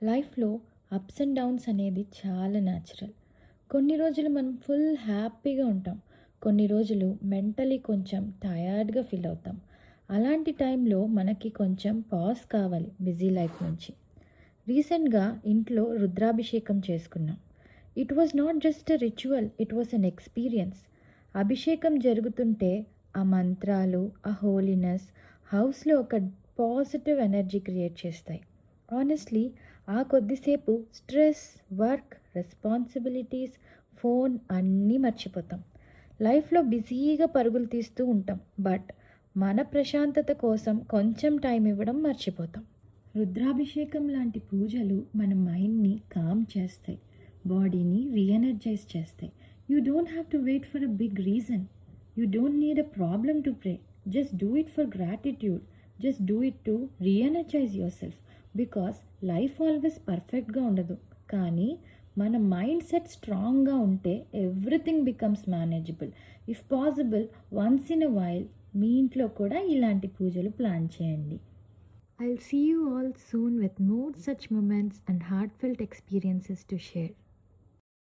లైఫ్‌లో ups and downs అనేది చాలా న్యాచురల్. కొన్ని రోజులు మనం ఫుల్ హ్యాపీగా ఉంటాం. కొన్ని రోజులు మెంటలీ కొంచెం టయర్డ్‌గా ఫీల్ అవుతాం. అలాంటి టైంలో మనకి కొంచెం పాజ్ కావాలి బిజీ లైఫ్ నుంచి. రీసెంట్‌గా ఇంట్లో రుద్రాభిషేకం చేసుకున్నాం. It was not just a ritual, it was an experience. అభిషేకం జరుగుతుంటే ఆ మంత్రాలు, ఆ హోలీనెస్ హౌస్‌లో ఒక పాజిటివ్ ఎనర్జీ క్రియేట్ చేస్తాయి. ఆనెస్ట్‌లీ ఆ కొద్దిసేపు స్ట్రెస్, వర్క్, రెస్పాన్సిబిలిటీస్, ఫోన్ అన్నీ మర్చిపోతాం. లైఫ్‌లో బిజీగా పరుగులు తీస్తూ ఉంటాం. బట్ మన ప్రశాంతత కోసం కొంచెం టైం ఇవ్వడం మర్చిపోతాం. రుద్రాభిషేకం లాంటి పూజలు మన మైండ్‌ని కామ్ చేస్తాయి. బాడీని రీఎనర్జైజ్ చేస్తాయి. You don't have to wait for a big reason. You don't need a problem to pray. Just do it for gratitude. Just do it to reenergise yourself. Because life always పర్ఫెక్ట్గా ఉండదు. కానీ మన mindset స్ట్రాంగ్గా ఉంటే everything becomes manageable. If possible once in a while మీ ఇంట్లో కూడా ఇలాంటి పూజలు ప్లాన్ చేయండి. I'll see you all soon with more such moments and heartfelt experiences to share.